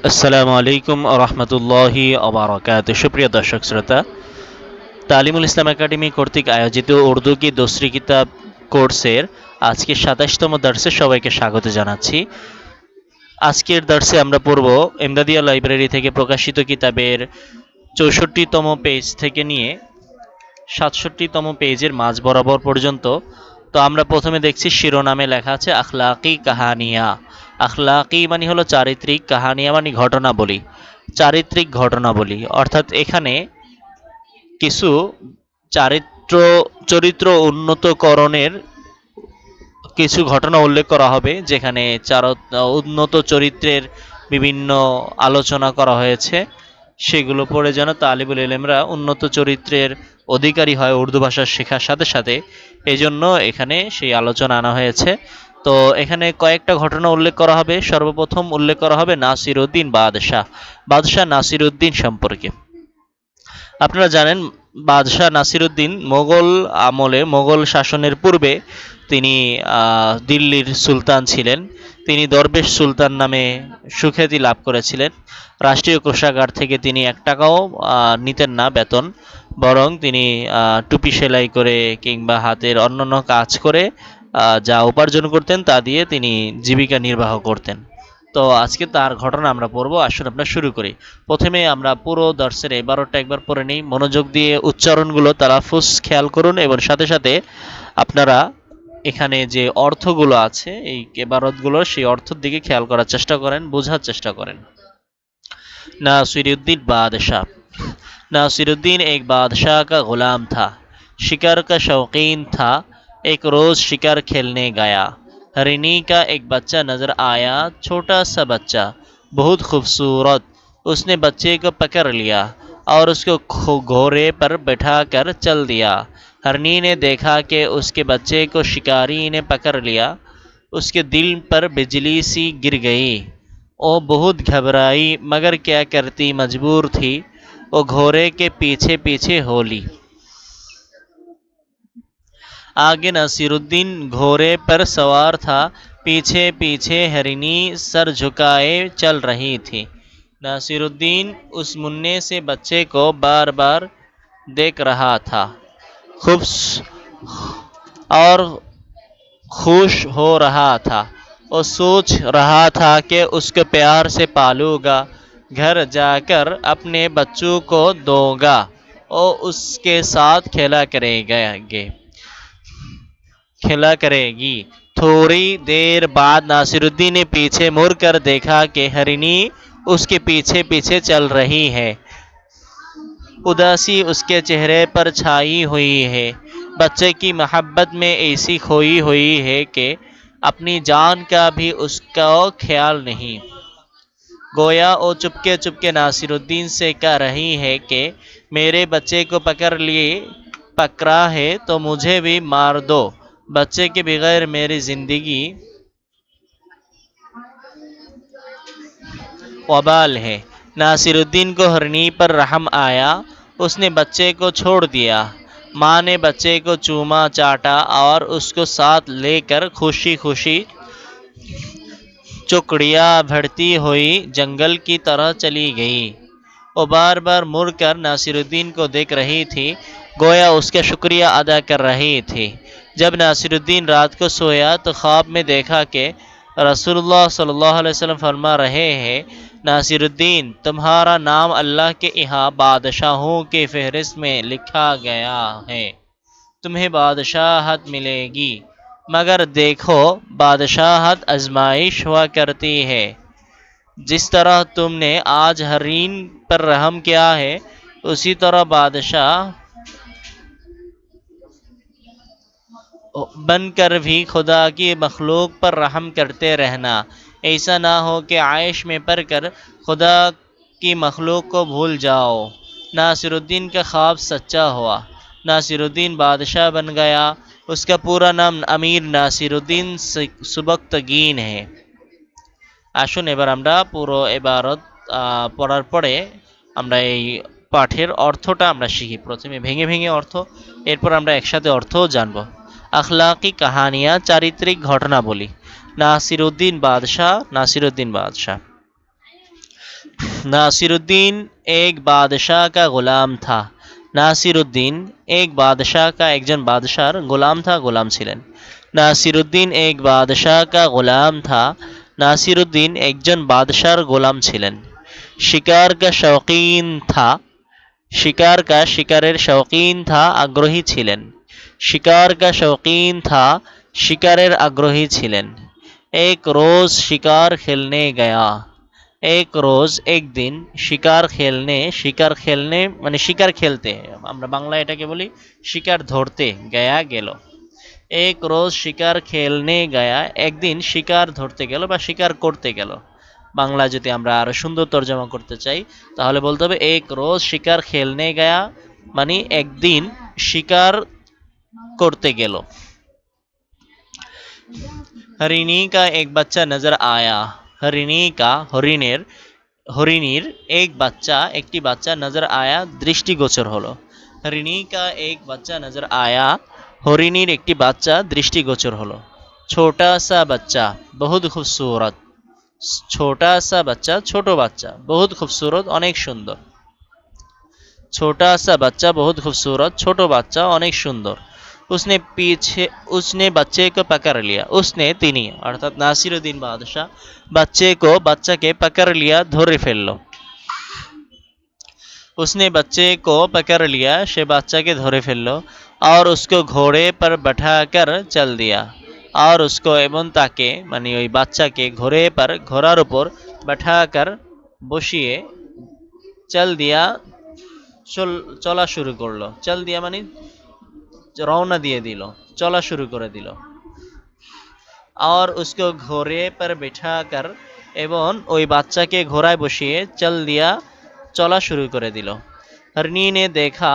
আসসালামু আলাইকুম রহমতুল্লাহি ওবারাকাত। সুপ্রিয় দর্শক শ্রোতা, তালিমুল ইসলাম একাডেমি কর্তৃক আয়োজিত উর্দু কি দোসরি কিতাব কোর্সের আজকে ২৭তম দার্সে সবাইকে স্বাগত জানাচ্ছি। আজকের দার্সে আমরা পড়ব এমদাদিয়া লাইব্রেরি থেকে প্রকাশিত কিতাবের ৬৪তম পেজ থেকে নিয়ে ৬৭তম পেজের মাঝ বরাবর পর্যন্ত। তো আমরা প্রথমে দেখছি শিরোনামে লেখা আছে আখলাকি কাহানিয়া। আখলাকি মানে হলো চারিত্রিক, কাহানিয়া মানে ঘটনাবলী। চারিত্রিক ঘটনাবলী অর্থাৎ এখানে কিছু চারিত্র চরিত্র উন্নতকরণের কিছু ঘটনা উল্লেখ করা হবে, যেখানে উন্নত চরিত্রের বিভিন্ন আলোচনা করা হয়েছে। সেগুলো পড়ে যেন তালিবুল ইলমরা উন্নত চরিত্রের অধিকারী হয় উর্দু ভাষা শেখার সাথে সাথে, এই জন্য এখানে সেই আলোচনা আনা হয়েছে। তো এখানে কয়েকটা ঘটনা উল্লেখ করা হবে। সর্বপ্রথম উল্লেখ করা হবে নাসিরউদ্দিন বাদশাহ, বাদশাহ নাসিরউদ্দিন সম্পর্কে। আপনারা জানেন বাদশাহ নাসিরউদ্দিন মোগল আমলে, মোগল শাসনের পূর্বে তিনি দিল্লির সুলতান ছিলেন। তিনি দরবেশ সুলতান নামে সুখ্যাতি লাভ করেছিলেন। রাষ্ট্রীয় কোষাগার থেকে তিনি ১ টাকাও নিতেন না বেতন, বরং তিনি টুপি সেলাই করে কিংবা হাতের অন্যান্য কাজ করে যা উপার্জন করতেন তা দিয়ে তিনি জীবিকা নির্বাহ করতেন। তো আজকে তার ঘটনা আমরা পড়বো। আসুন আমরা শুরু করি। প্রথমে আমরা পুরো দর্শের এবারটা একবার পড়ে নিই। মনোযোগ দিয়ে উচ্চারণগুলো তালাফুজ খেয়াল করুন এবং সাথে সাথে আপনারা এখানে যে অর্থগুলো আছে এই এবারতগুলো সেই অর্থের দিকে খেয়াল করার চেষ্টা করেন, বোঝার চেষ্টা করেন। नासिरुद्दीन बादशाह। नासिरुद्दीन एक बादशाह का गुलाम था। शिकार का शौकीन था। एक रोज़ शिकार खेलने गया। हरिणी का एक बच्चा नज़र आया, छोटा सा बच्चा, बहुत खूबसूरत। उसने बच्चे को पकड़ लिया और उसको घोड़े पर बैठा कर चल दिया। हरनी ने देखा कि उसके बच्चे को शिकारी ने पकड़ लिया। उसके दिल पर बिजली सी गिर गई। वो बहुत घबराई, मगर क्या करती, मजबूर थी। वो घोड़े के पीछे पीछे हो ली। आगे नसीरुद्दीन घोड़े पर सवार था। पीछे पीछे हरिणी सर झुकाए चल रही थी। नासिरुद्दीन उस मुन्ने से बच्चे को बार बार देख रहा था, खूब और खुश हो रहा था। वो सोच रहा था कि उसको प्यार से पालूंगा, घर जाकर अपने बच्चों को दूंगा और उसके साथ खेला करेगी। थोड़ी देर बाद नासिरुद्दीन ने पीछे मुड़कर देखा कि हरिणी उसके पीछे पीछे चल रही है। उदासी उसके चेहरे पर छाई हुई है। बच्चे की मोहब्बत में ऐसी खोई हुई है कि अपनी जान का भी उसका ख्याल नहीं। गोया वो चुपके चुपके नासिरुद्दीन से कह रही है कि मेरे बच्चे को पकड़ा है तो मुझे भी मार दो। बच्चे के बगैर मेरी जिंदगी वबाल है। नासिरुद्दीन को हरनी पर रहम आया। उसने बच्चे को छोड़ दिया। माँ ने बच्चे को चूमा चाटा और उसको साथ लेकर खुशी खुशी चुकड़िया भरती हुई जंगल की तरह चली गई। वो बार बार मुड़कर नासिरुद्दीन को देख रही थी, गोया उसका शुक्रिया अदा कर रही थी। जब नासिरुद्दीन रात को सोया तो ख्वाब में देखा कि रसूलुल्लाह सल्लल्लाहु अलैहि वसल्लम फरमा रहे हैं, नासिरुद्दीन, तुम्हारा नाम अल्लाह के यहाँ बादशाहों की फहरिस्त में लिखा गया है। तुम्हें बादशाहत मिलेगी, मगर देखो बादशाहत आजमाइश हुआ करती है। जिस तरह तुमने आज हरीन पर रहम किया है, उसी तरह बादशाह बनकर भी खुदा की मखलूक पर रहम करते रहना। ऐसा ना हो कि आयश में पड़कर खुदा की मखलूक को भूल जाओ। नासिरुद्दीन का ख्वाब सच्चा हुआ। नासिरुद्दीन बादशाह बन गया। उसका पूरा नाम अमीर नासिरुद्दीन सुबक्तगीन है। আসুন এবার আমরা পুরো এবারত পড়ার পরে আমরা এই পাঠের অর্থটা আমরা শিখি। প্রথমে ভেঙে ভেঙে অর্থ, এরপর আমরা একসাথে অর্থও জানব। আখলাকি কাহানিয়া, চারিত্রিক ঘটনাবলী। নাসিরুদ্দিন বাদশাহ। নাসিরুদ্দিন বাদশাহ नासिरुद्दीन एक बादशाह का गुलाम था। नासिरुद्दीन एक बादशाह का একজন বাদশার গোলাম था গোলাম ছিলেন। নাসিরুদ্দিন এক বাদশাহ का गुलाम था। নাসিরুদ্দিন একজন বাদশার গোলাম ছিলেন। शिकार का शौकीन था। शिकारेर शौकीन था आग्रही छिलेन। शिकार का शौकीन था शिकारेर आग्रही छिलेन। एक रोज शिकार खेलने गया। एक रोज एक दिन शिकार खेलने মানে শিকার খেলতে আমরা বাংলায় এটাকে বলি শিকার ধরতে গয়া গেল। এক রোজ শিকার খেলনে গায়া একদিন শিকার ধরতে গেল বা শিকার করতে গেল। বাংলা যদি আমরা আরো সুন্দর তর্জমা করতে চাই তাহলে বলতে হবে এক রোজ শিকার খেলনে গায়া মানে একদিন শিকার করতে গেল। हरिणी का एक बच्चा नजर आया। हरिणी का হরিণীর এক বাচ্চা একটি বাচ্চা নজর আয়া দৃষ্টিগোচর হলো। হরিণী কা এক বাচ্চা নজর আয়া হরিণীর একটি বাচ্চা দৃষ্টিগোচর হলো। ছোটা সা বাচ্চা বহুত খুবসুরত। ছোটা সা বাচ্চা ছোট বাচ্চা বহুত খুবসুরত অনেক সুন্দর। ছোটা সা বাচ্চা বহুত খুবসুরত ছোট বাচ্চা অনেক সুন্দর। उसने बच्चे को पकड़ लिया। उसने তিনি অর্থাৎ নাসিরুদ্দিন বাদশাহ बच्चा के पकड़ लिया ধরে ফেললো। उसने बच्चे को पकड़ लिया সে বাচ্চাকে ধরে ফেললো। और उसको घोड़े पर बैठाकर चल दिया। और उसको এবং তাকে মানে ওই বাচ্চাকে ঘোড়ে पर ঘোড়ার উপর बैठाकर বসিয়ে চল দিয়া চলা শুরু করলো। চল দিয়া মানে রওনা দিয়ে দিল চলা শুরু করে দিল। और उसको घोड़े पर बैठाकर এবং ওই বাচ্চাকে ঘোড়ায় বসিয়ে চল দিয়া চলা শুরু করে দিল। हरनी ने देखा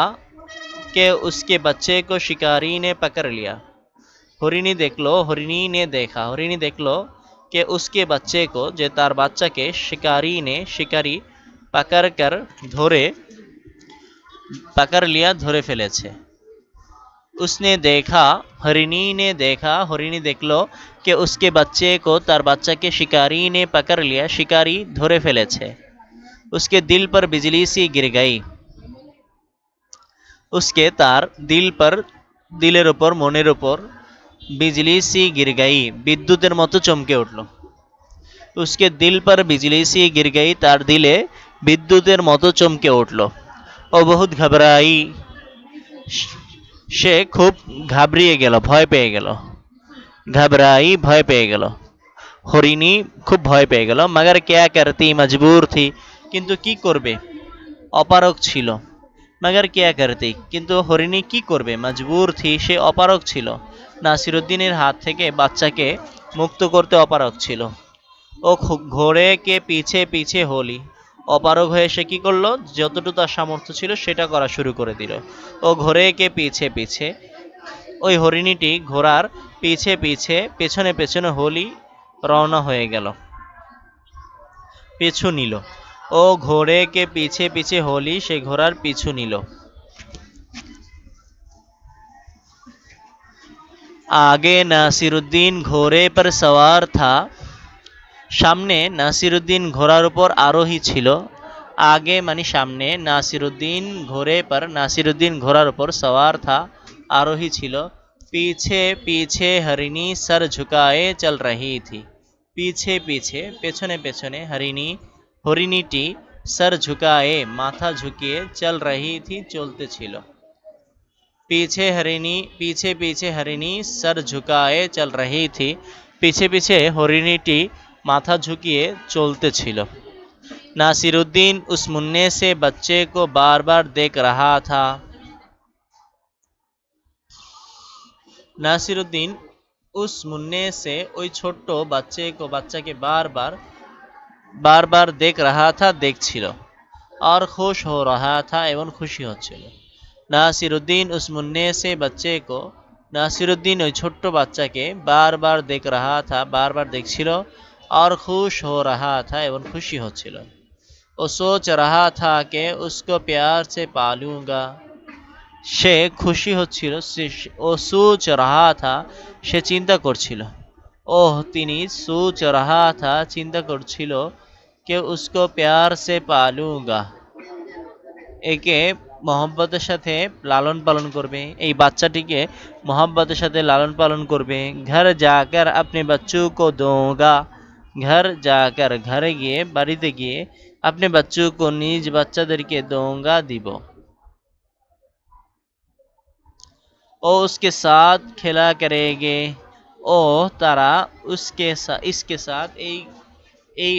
कि उसके बच्चे को शिकारी ने पकड़ लिया। हरिणी ने देखलो कि उसके बच्चे को যে তার বাচ্চাকে শিকারি पकड़ लिया ধরে ফেলেছে। उसने देखा हरिणी देखलो कि उसके बच्चे को तार बच्चा के शिकारी ने पकड़ लिया शिकारी धरे फेलेছে। उसके दिल पर बिजली सी गिर गई। उसके तार दिलेर ऊपर मनेर ऊपर बिजली सी गिर गई विद्युतेर मतो चमके उठल। उसके दिल पर बिजली सी गिर गई तार दिले विद्युतेर मतो चमके उठल। ओ बहुत घबराई সে খুব ঘাবড়িয়ে গেল ভয় পেয়ে গেল। ঘাবড়াই ভয় পেয়ে গেল। হরিণী খুব ভয় পেয়ে গেল। মগর ক্যা করতি মজবুর থি কিন্তু কি করবে অপারগ ছিল। মগর ক্যা করতি কিন্তু হরিণী কি করবে মজবুর থি সে অপারগ ছিল। নাসিরুদ্দিনের হাত থেকে বাচ্চাকে মুক্ত করতে অপারগ ছিল। ও ঘোড়ে কে পিছে পিছে হলি অপারগ হয়ে সে কি করলো যতটুকু তার সামর্থ্য ছিল সেটা করা শুরু করে দিল। ও ঘোড়ে কে পিছে পিছে ওই হরিণীটি ঘোড়ার পিছে পিছে পেছনে পেছনে হলি রওনা হয়ে গেল পিছু নিল। ও ঘোড়ে কে পিছে পিছে হলি সে ঘোড়ার পিছু নিল। आगे नासिरुद्दीन घोड़े पर सवार था। সামনে নাসিরুদ্দিন ঘোড়ার উপর আরোহী ছিল। আগে মানে সামনে নাসিরুদ্দিন ঘোড়ে पर নাসিরুদ্দিন ঘোড়ার উপর सवार था आरोही ছিল। पीछे पीछे हरिणी सर झुकाए चल रही थी। पीछे पीछे पेछने पेछने हरिणीटी सर झुकाए माथा झुकिए चल रही थी चलते ছিল। पीछे पीछे हरिणी सर झुकाए चल रही थी। पीछे पीछे हरिणीटी माथा झुकिए चलते ছিল। नासिरुद्दीन उस मुन्ने से बच्चे को बार बार देख रहा था। नासिरुद्दीन उस मुन्ने से ওই ছোট্ট বাচ্চাকে बार बार देख रहा था দেখছিল। और खुश हो रहा था एवं खुशी হচ্ছিল। नासिरुद्दीन उस मुन्ने से बच्चे को नासिरुद्दीन ওই ছোট্ট বাচ্চাকে बार बार देख रहा था बार बार দেখছিল। और खुश हो रहा था एवं खुशी হচ্ছিল। वो सोच रहा था कि उसको प्यार से पालूंगा। সে খুশি হচ্ছিল। ও সোচ রাহা থা সে চিন্তা করছিল। ওহ তিনি সোচ রাহা থা চিন্তা করছিল कि उसको प्यार से पालूंगा। একে মহব্বতের সাথে লালন পালন করবে, এই বাচ্চাটিকে মহব্বতের সাথে লালন পালন করবে। ঘর যাকর আপনি बच्चों को दूंगा, ঘর যাকর ঘরে গিয়ে বাড়িতে গিয়ে अपने बच्चों को নিজ বাচ্চাদেরকে दूंगा দিব। ও उसके साथ খেলা करेंगे, ও তারা उसके साथ इसके साथ এই এই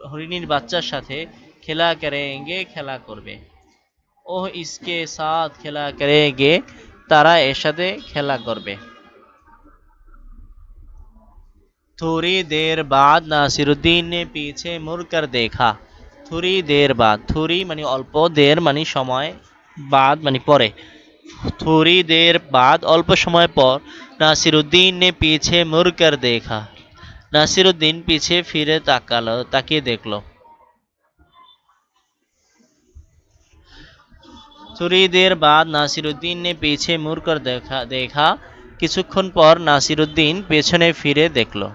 হরিণীর বাচ্চার সাথে খেলা करेंगे খেলা করবে। ও इसके साथ খেলা करेंगे তারা এর সাথে খেলা করবে। थोड़ी देर बाद नासिरुद्दीन ने पीछे मुड़कर देखा। थोड़ी देर बाद, थोड़ी মানে অল্প, দের মানে সময়, বাদ মানে পরে। थोड़ी देर बाद অল্প সময় পর नासिरुद्दीन ने पीछे मुड़कर देखा। नासिरुद्दीन পিছে ফিরে তাকালো, তাকিয়ে দেখলো। थोड़ी देर बाद नासिरुद्दीन ने पीछे मुड़कर देखा। কিছুক্ষণ পর नासिरुद्दीन পেছনে ফিরে দেখলো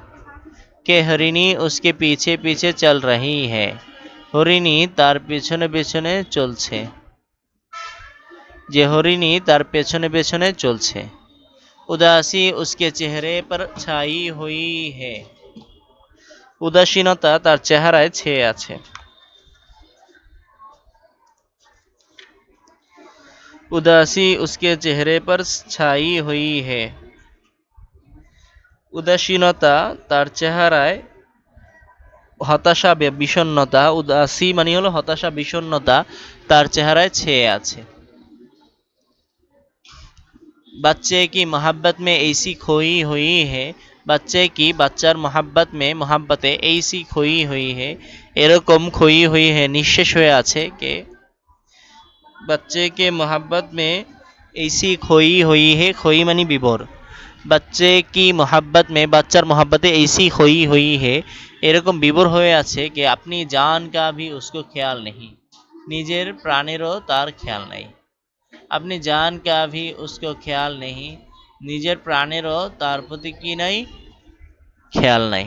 कि हरिणी उसके पीछे पीछे चल रही है। হরিণী তার পেছনে পেছনে চলছে, যে হরিণী তার পেছনে পেছনে চলছে। उदासी उसके चेहरे पर छाई हुई है। উদাসীনতা তার চেহারায় ছেয়ে আছে। उदासी उसके चेहरे पर छाई हुई है। উদাসীনতা তার চেহারায়, হতাশা বিষণ্ণতা, উদাসী মানে হলো হতাশা বিষণ্ণতা তার চেহারায় ছেয়ে আছে। बच्चे की मोहब्बत में ऐसी खोई हुई है। बच्चे की বাচ্চার मोहब्बत में मोहब्बते ऐसी खोई हुई है, এরকম खोई हुई है নিঃশেষ হয়ে আছে কে। बच्चे के मोहब्बत में ऐसी खोई हुई है, खोई मानी বিভোর। बच्चे की मोहब्बत में বাচ্চার मोहब्बते ऐसी खोई हुई है, এরকম বিভোর হয়ে আছে कि अपनी जान का भी उसको ख्याल नहीं, নিজের প্রাণেরও তার খেয়াল নাই। अपनी जान का भी उसको ख्याल नहीं, নিজের প্রাণেরও তার প্রতি কি নাই, খেয়াল নাই।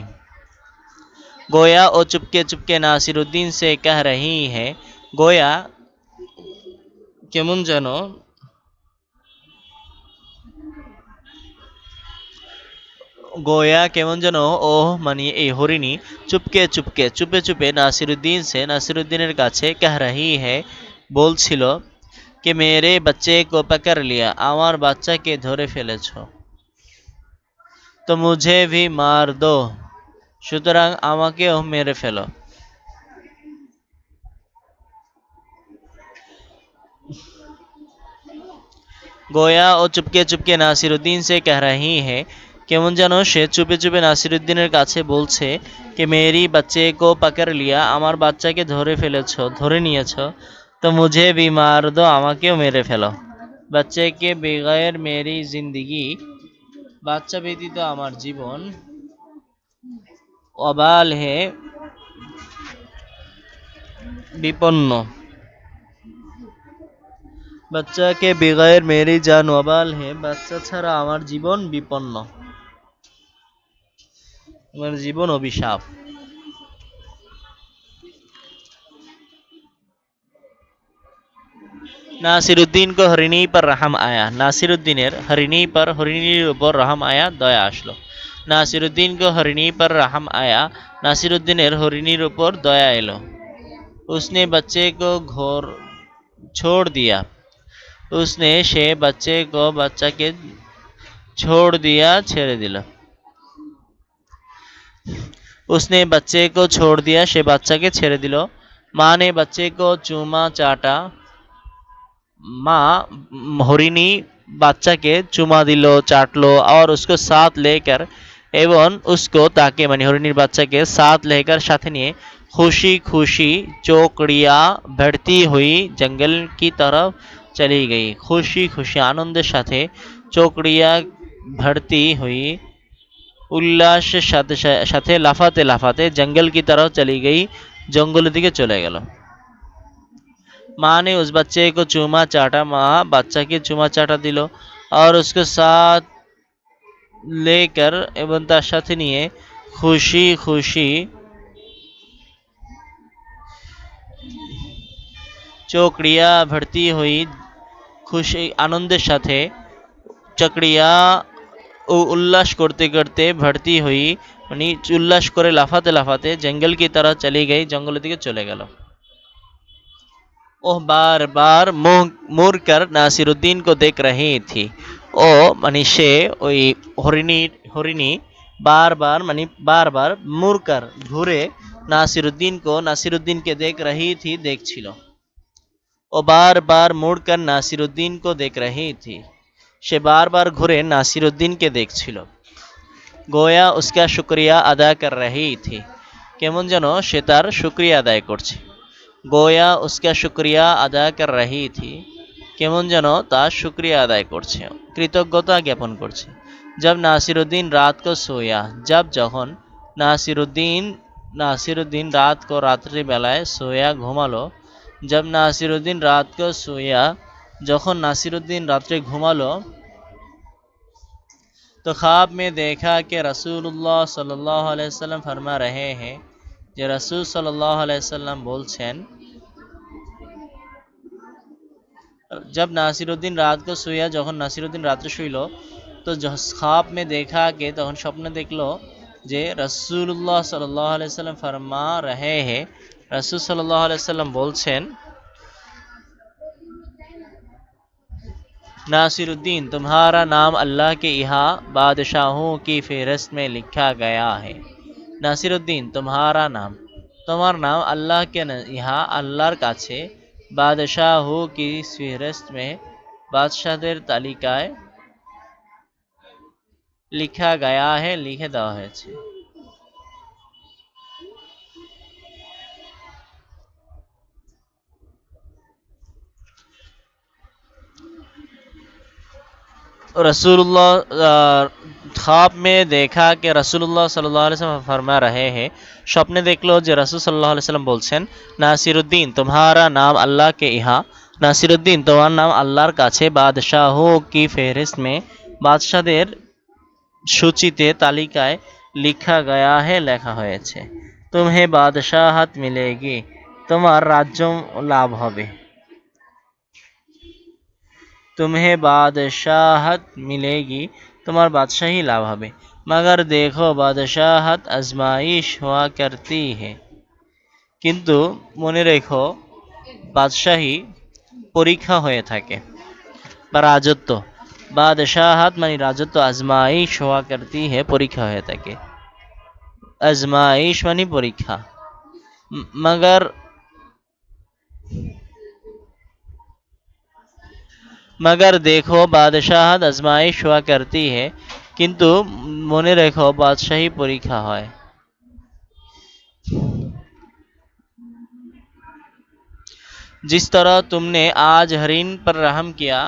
गोया ओ चुपके चुपके नासिरुद्दीन से कह रही है। गोया কেমন যেন, গোয়া কেমন যেন, ও মানে এই হরিণী চুপকে চুপকে চুপে চুপে নাসিরুদ্দিন সে নাসিরুদ্দিনের কাছে कह रही है বলছিল कि मेरे बच्चे को पकड़ लिया, আমার বাচ্চাকে ধরে ফেলেছো। তো मुझे भी मार दो, সুতরাং আমাকেও মেরে ফেলো। গোয়া ও চুপকে চুপকে নাসিরুদ্দিন সে कह रही है, কেমন যেন সে চুপে চুপে নাসিরুদ্দিনের কাছে বলছে कि मेरी बच्चे को पकड़ लिया, আমার বাচ্চাকে ধরে ফেলেছো, ধরে নিয়েছো। তো मुझे भी मार दो, আমাকেও মেরে ফেলো। बच्चे के बगैर मेरी जिंदगी, বাচ্চা ব্যতীত আমার জীবন, অবাল হে বিপন্ন। বাচ্চা কে বেগায়ের মেরি জান ওয়াবাল হে, বাচ্চা ছাড়া আমার জীবন বিপন্ন, আমার জীবন অভিশাপ। নাসিরুদ্দিন को हरिणी पर रहम आया। নাসিরুদ্দিনের হরিণী पर, হরিণীর উপর রহম আয়া, দয়া আসলো। নাসিরুদ্দিন को हरिणी पर रहम आया, নাসিরুদ্দিনের হরিণীর উপর দয়া এলো। उसने बच्चे को घोर छोड़ दिया। उसने সে बच्चे को বাচ্চাকে छोड़ दिया ছেড়ে দিল। उसने बच्चे को छोड़ दिया সে বাচ্চাকে ছেড়ে দিল। माँ ने बच्चे को चूमा चाटा। মা হরিণী বাচ্চাকে চুমা দিল, চাটলো। और उसको साथ लेकर, এবং उसको তাকে মানে হরিণীর বাচ্চাকে साथ लेकर সাথে নিয়ে खुशी खुशी चौकड़िया बढ़ती हुई जंगल की तरफ चली गई। खुशी खुशी আনন্দের সাথে, চৌকড়িয়া ভর্তি हुई উল্লাসের সাথে সাথে, লাফাতে লাফাতে জঙ্গল की तरफ चली गई, জঙ্গলের দিকে চলে গেল। माँ ने उस बच्चे को चूमा चाटा, माँ बच्चा के चूमा चाटा दिल। और उसके साथ लेकर, एवं तार साथे निये खुशी खुशी চকরিয়া ভর্তি হই খুশি আনন্দের সাথে চকরিয়া ও উল্লাस করতে করতে ভর্তি হই মানে উল্লাস করে লাফাতে লাফাতে জঙ্গল की तरह चली गई জঙ্গলের দিকে চলে গেল ওহ बार बार मुड़ कर नासिरुद्दीन को देख रही थी ও মানে সে ওই হরিণী বারবার মানে বারবার মুড়কার ঘুরে নাসিরুদ্দিনকে দেখ रही थी দেখছিল ও बार-बार मुड़कर नासिरुद्दीन को देख रही थी সে বারবার ঘুরে নাসিরুদ্দিনকে দেখছিল গোয়া उसका शुक्रिया अदा कर रही थी কেমন যেন সে তার শুকরিয়া আদায় করছে গোয়া उसका शुक्रिया अदा कर रही थी কেমন যেন তার শুকরিয়া আদায় করছে কৃতজ্ঞতা জ্ঞাপন করছে जब नासिरुद्दीन रात को सोया जब যখন नासिरुद्दीन नासिरुद्दीन रात को রাত্রি বেলায় সোয়া ঘুমালো जब नासिरुद्दीन रात को सोया যখন नासिरुद्दीन রাত্রে ঘুমালো तो ख्वाब में देखा कि रसूलुल्लाह सल्लल्लाहु अलैहि वसल्लम फरमा रहे हैं যে রাসূল সাল্লাল্লাহু আলাইহি সাল্লাম বলছেন जब नासिरुद्दीन रात को सोया যখন नासिरुद्दीन রাত্রে শুইল তো ख्वाब में देखा कि তখন স্বপ্নে দেখলো যে রাসূলুল্লাহ সাল্লাল্লাহু আলাইহি সাল্লাম ফরমা রহে हैं রাসূল সাল্লাল্লাহু আলাইহি সাল্লাম বলছেন नासिरुद्दीन तुम्हारा नाम अल्लाह के यहाँ बादशाहों की फहरिस्त में लिखा गया है नासिरुद्दीन तुम्हारा नाम তোমার নাম আল্লাহ के यहाँ আল্লাহর কাছে বাদশাহু की फहरिस्त में বাদশাহদের তালিকায় লিখা গয়া है লিখে দেওয়া হয়েছে रसूलुल्लाह ख्वाब में देखा कि रसूलुल्लाह सल्लल्लाहु अलैहि वसल्लम फरमा रहे हैं স্বপ্নে দেখলো যে রাসূল সাল্লাল্লাহু আলাইহি সাল্লাম বলছেন নাসিরুদ্দিন तुम्हारा नाम अल्लाह के यहाँ নাসিরুদ্দিন তোমার নাম আল্লাহর কাছে বাদশাহো কি ফেহরিস্ত में বাদশাদের সূচিতে তালিকায় লিখা গয়া है লেখা হয়েছে तुम्हें बादशाहत मिलेगी তোমার রাজ্য লাভ হবে तुम्हें बादशाहत मिलेगी तुम्हार बादशाही लाभ হবে मगर देखो बादशाहत आजमाइश हुआ करती है কিন্তু মনে রেখো বাদশাহী পরীক্ষা হয়ে থাকে বা রাজত্ব বাদশাহত মানে রাজত্ব আজমাইশ হওয়া করতি হে পরীক্ষা হয়ে থাকে আজমাইশ মানে পরীক্ষা मगर मगर देखो बादशाहत आजमाइश हुआ करती है किंतु মনে রেখো বাদশাহী পরীক্ষা হয় जिस तरह तुमने आज हरिन पर रहम किया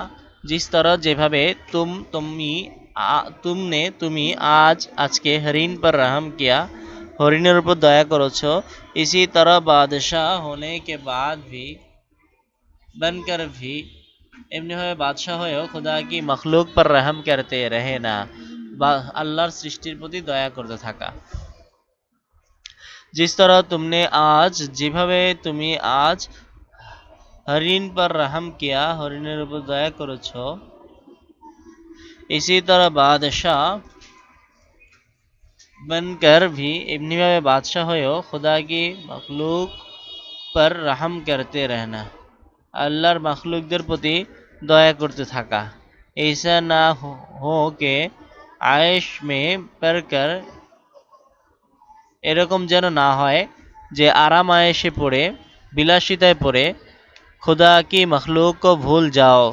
जिस तरह যেভাবে তুমি আজ আজকে হরিণ पर रहम किया হরিণের উপর দয়া করেছো इसी तरह बादशाह होने के बाद भी बनकर भी এমনিভাবে বাদশাহ হয়েও खुदा की मखलूक पर रहम करते रहे ना বা আল্লাহর সৃষ্টির প্রতি দয়া করতে থাকা जिस तरह तुमने आज যেভাবে তুমি আজ हरिन पर रहम किया হরিণের উপর দয়া করেছো इसी तरह बादशाह बनकर भी এমনিভাবে বাদশাহ হয়েও खुदा की मखलूक पर रहम करते रहना আল্লাহর মখলুকদের প্রতি দয়া করতে থাকা ऐसा ना हो कि आयश में पड़कर এরকম যেন না হয় যে আরাম আয়েশে পড়ে বিলাসিতায় পড়ে खुदा की मखलूक को भूल जाओ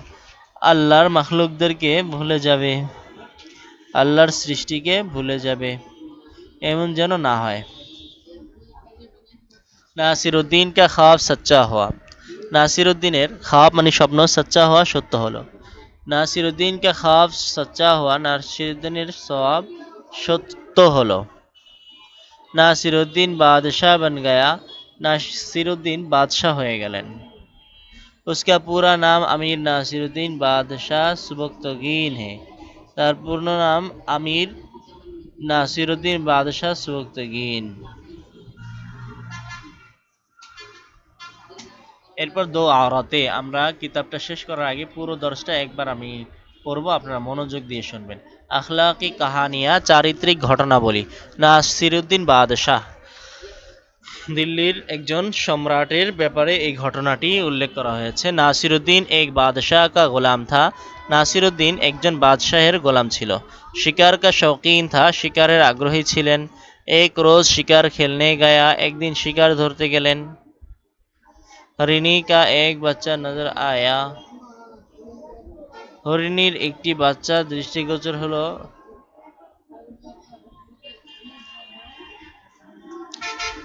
আল্লাহর মখলুকদেরকে ভুলে যাবে আল্লাহর সৃষ্টিকে ভুলে যাবে এমন যেন না হয় নাসিরুদ্দিন का ख्वाब सच्चा हुआ নাসিরুদ্দিনের ख्वाब মানে স্বপ্ন সচ্চা হওয়া সত্য হলো नासिरुद्दीन का ख्वाब सच्चा हुआ नासिरुद्दीन ख्वाब सत्य हलो नासिरुद्दीन बादशाह बन गया नासिरुद्दीन बादशाह हो गेलेन उसका पूरा नाम अमीर नासिरुद्दीन बादशाह सुबक्तगीन है तार पूर्ण नाम अमीर नासिरुद्दीन बादशाह सुबक्तगीन এরপর দো আওরাতে আমরা কিতাবটা শেষ করার আগে পুরো দর্শটা একবার আমি পড়বো, আপনারা মনোযোগ দিয়ে শুনবেন। আখলাকি কাহানিয়া, চারিত্রিক ঘটনাবলী। নাসিরুদ্দিন বাদশাহ, দিল্লির একজন সম্রাটের ব্যাপারে এই ঘটনাটি উল্লেখ করা হয়েছে। নাসিরুদ্দিন এক বাদশাহ কা গোলাম থা। নাসিরুদ্দিন একজন বাদশাহের গোলাম ছিল। শিকার কা শৌकीन থা, শিকারের আগ্রহী ছিলেন। এক রোজ শিকার খেলনে গায়া, একদিন শিকার ধরতে গেলেন। হরিণী কা এক বাচ্চা নজর আয়া, হরিণীর একটি বাচ্চা দৃষ্টিগোচর হলো।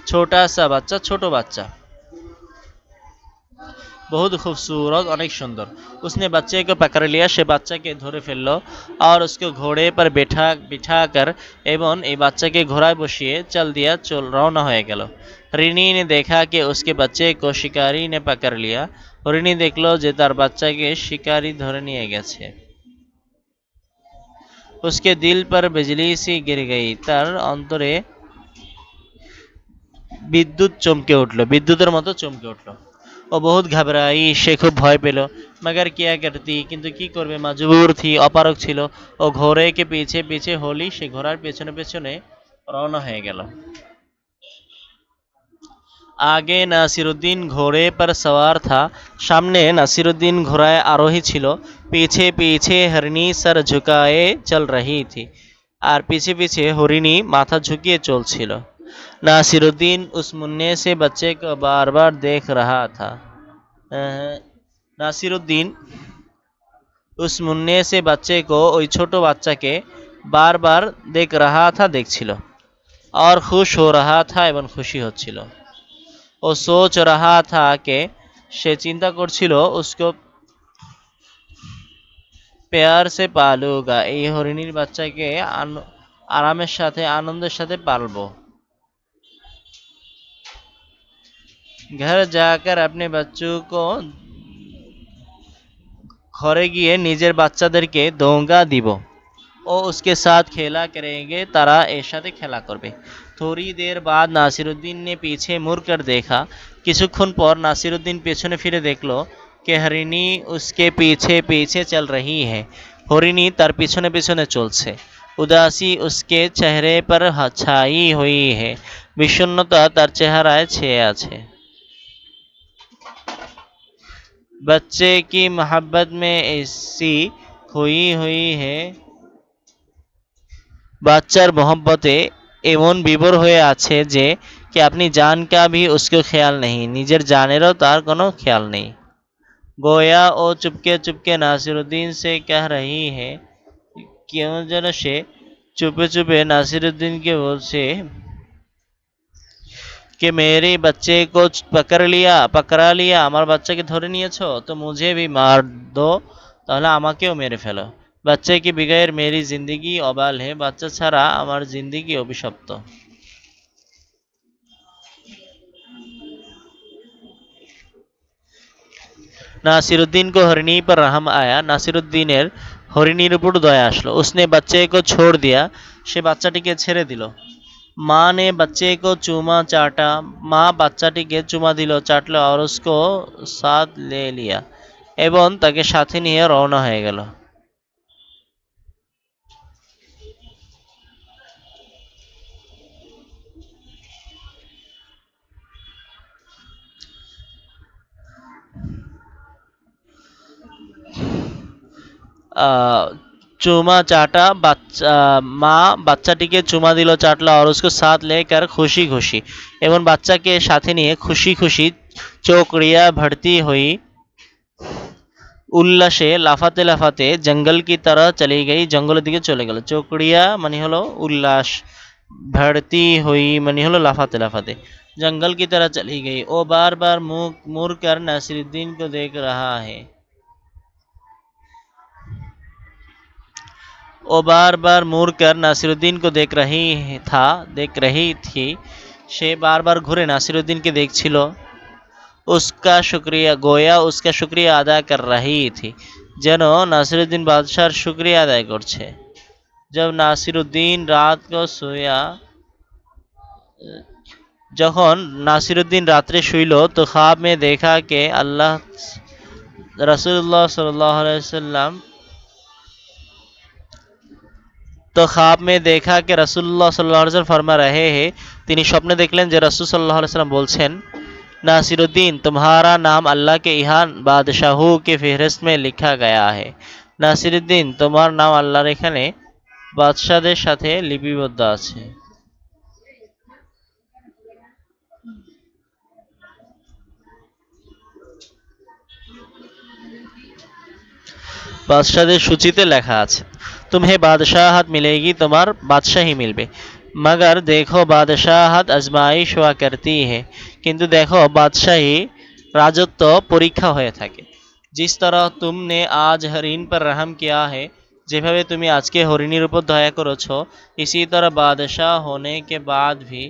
ছোটা সা বাচ্চা, ছোট বাচ্চা। बहुत खूबसूरत, अनेक सुंदर। उसने बच्चे को पकड़ लिया, সে বাচ্চাকে ধরে ফেললো। और उसको घोड़े पर बिठाकर एवं এই বাচ্চাকে ঘোড়ায় বসিয়ে चल दिया, चल रवाना হয়ে গেল। হরিণী ने देखा कि उसके बच्चे को शिकारी ने पकड़ लिया। হরিণী দেখলো যে তার বাচ্চাকে শিকারী ধরে নিয়ে গেছে। उसके दिल पर बिजली सी गिर गई, তার অন্তরে বিদ্যুৎ চমকে উঠলো, বিদ্যুতের মতো চমকে উঠলো। ও বহুত ঘাবড়াই, সে খুব ভয় পেল। मगर क्या करती, কিন্তু কি করবে, মজবুর থি, অপারক ছিল। ও ঘোড়ে কে পিছে পিছে হলি, সে ঘোড়ার পেছনে পেছনে রওনা হয়ে গেল। আগে নাসিরুদ্দিন ঘোড়ে पर सवार था, সামনে নাসিরুদ্দিন ঘোড়ায় আরোহী ছিল। पीछे पीछे हरनी सर झुकाए चल रही थी, আর পিছে পিছে হরিণী মাথা ঝুঁকিয়ে চলছিল। नासिरुद्दीन उस मुन्ने से बच्चे को बार बार देख रहा था। नासिरुद्दीन उस मुन्ने से बच्चे को, ওই ছোট বাচ্চাকে बार बार देख रहा था, দেখছিল। और खुश हो रहा था, এবং খুশি হচ্ছিল। ও सोच रहा था के, সে চিন্তা করছিল, उसको प्यार से पालूगा, এই হরিণীর বাচ্চাকে আরামের সাথে, আনন্দের সাথে পালবো। घर जाकर अपने बच्चों को, ঘরে গিয়ে নিজের বাচ্চাদেরকে দোঙ্গা দিব। ও उसके साथ खेला करेंगे, তারা এর সাথে খেলা করবে। थोड़ी देर बाद नासिरुद्दीन ने पीछे मुड़ कर देखा, কিছুক্ষণ পর নাসিরুদ্দিন পেছনে ফিরে দেখলো कि हरिणी उसके पीछे पीछे चल रही है, হরিণী তার পিছনে পিছনে চলছে। उदासी उसके चेहरे पर छाई हुई है, বিষণ্ণতা তার চেহারায় ছেয়ে আছে। बच्चे की मोहब्बत में ऐसी खोई हुई है, বাচ্চার মহব্বতে এমন বিভোর হয়ে আছে যে, कि अपनी जान का भी उसको ख्याल नहीं, নিজের জানেরও তার কোনো খেয়াল নেই। गोया ও চুপকে চুপকে নাসিরুদ্দিন से कह रही है, কেউ যেন সে চুপে চুপে নাসিরুদ্দিনকে বলছে कि मेरे बच्चे को पकड़ा लिया, আমার বাচ্চাকে ধরে নিয়েছো, তো मुझे भी मार दो, তাহলে আমাকেও মেরে ফেলো। बच्चे के बगैर मेरी जिंदगी অবাল है, বাচ্চা ছাড়া আমার জিন্দেগি অভিশপ্ত। नासिरुद्दीन को हरिणी पर रहम आया, নাসিরুদ্দিনের হরিণীর উপর দয়া আসলো। उसने बच्चे को छोड़ दिया, সে বাচ্চাটিকে ছেড়ে দিল। माँ ने बच्चे को चूमा चाटा, মা বাচ্চাটিকে চুমা দিল, চাটলো। और उसको साथ ले लिया, এবং তাকে সাথে নিয়ে রওনা হয়ে গেল। चूमा चाटा, বাচ্চা মা বাচ্চাটিকে চুমা দিল, চাটলো। और उसको साथ लेकर खुशी खुशी, এবং বাচ্চাকে সাথে নিয়ে খুশি খুশি চৌকড়িয়া ভর্তি হই, উল্লাসে লাফাতে লাফাতে জঙ্গল কি तरह চলে গই, জঙ্গলের দিকে চলে গেল। চৌকড়িয়া মানে হলো উল্লাস, ভর্তি হই মানে হলো লাফাতে লাফাতে। जंगल की तरह चली गई। ओ बार बार मुंह मुड़ कर नासिरुद्दीन को देख रहा है, वो बार बार मुड़ कर नासिरुद्दीन को देख रही थी, সে বারবার ঘুরে নাসিরুদ্দিনকে দেখছিল। उसका शुक्रिया गोया उसका शुक्रिया अदा कर रही थी, যেন নাসিরুদ্দিন বাদশার শুক্রিয়া আদায় করছে। जब नासिरुद्दीन रात को सोया, যখন নাসিরুদ্দিন রাত্রে শুইল তো ख्वाब में देखा कि अल्लाह रसूलुल्लाह सल्लल्लाहु अलैहि वसल्लम तो ख्वाब में देखा कि रसूलुल्लाह सल्लल्लाहु अलैहि वसल्लम फरमा रहे हैं তিনি স্বপ্নে দেখলেন যে রাসূল সাল্লাল্লাহু আলাইহি সাল্লাম বলছেন नासिरुद्दीन तुम्हारा नाम अल्लाह के यहाँ बादशाहों की फहरिस्त में लिखा गया है নাসিরুদ্দিন তোমার নাম আল্লাহর এখানে বাদশাহদের সাথে লিপিবদ্ধ আছে बादशाहদের सूचीते লেখা আছে तुम्हें बादशाहत मिलेगी তোমার বাদশাহী মিলবে मगर देखो बादशाहत आजमाइश हुआ करती है কিন্তু দেখো বাদশাহী রাজত্ব পরীক্ষা হয়ে থাকে जिस तरह तुमने आज हरीन पर रहम किया है যেভাবে তুমি আজকে হরিণীর উপর দয়া করেছো इसी तरह बादशाह होने के बाद भी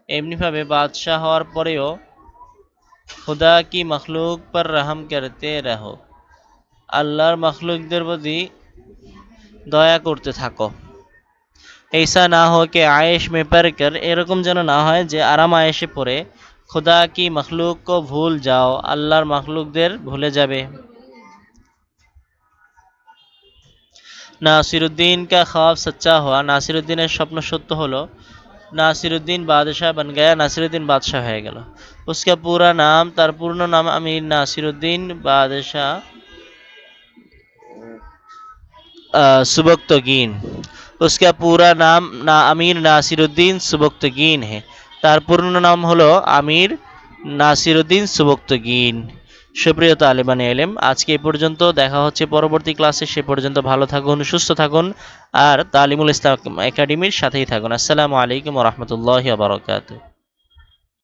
এমনিভাবে বাদশাহ হওয়ার পরেও खुदा की मखलूक पर रहम करते रहो আল্লাহর মখলুকদের প্রতি দয়া করতে থাকো ऐसा ना हो कि आयश में पड़ कर এরকম যেন না হয় যে আরাম আয়েশে পড়ে खुदा की मखलूक को भूल जाओ আল্লাহর মখলুকদের ভুলে যাবে नासिरुद्दीन का ख्वाब सच्चा हुआ नासिरुद्दीনের স্বপ্ন সত্য হলো नासिरुद्दीन बादशाह बन गया नासिरुद्दीन बादशाह হয়ে गেল उसका पूरा नाम তার পূর্ণ নাম আমির नासिरुद्दीन बादशाह सुबक्तगीन उसका पूरा नाम ना अमीर नासिरुद्दीन सुबक्तगीन है তার পূর্ণ নাম হলো আমির নাসিরুদ্দিন সুবক্তগীন সুপ্রিয় তালেবান এলেম আজকে এ পর্যন্ত দেখা হচ্ছে পরবর্তী ক্লাসে সে পর্যন্ত ভালো থাকুন সুস্থ থাকুন আর তালিমুল ইসলাম একাডেমির সাথেই থাকুন আসসালামু আলাইকুম ওয়া রাহমাতুল্লাহি ওয়া বারাকাতুহু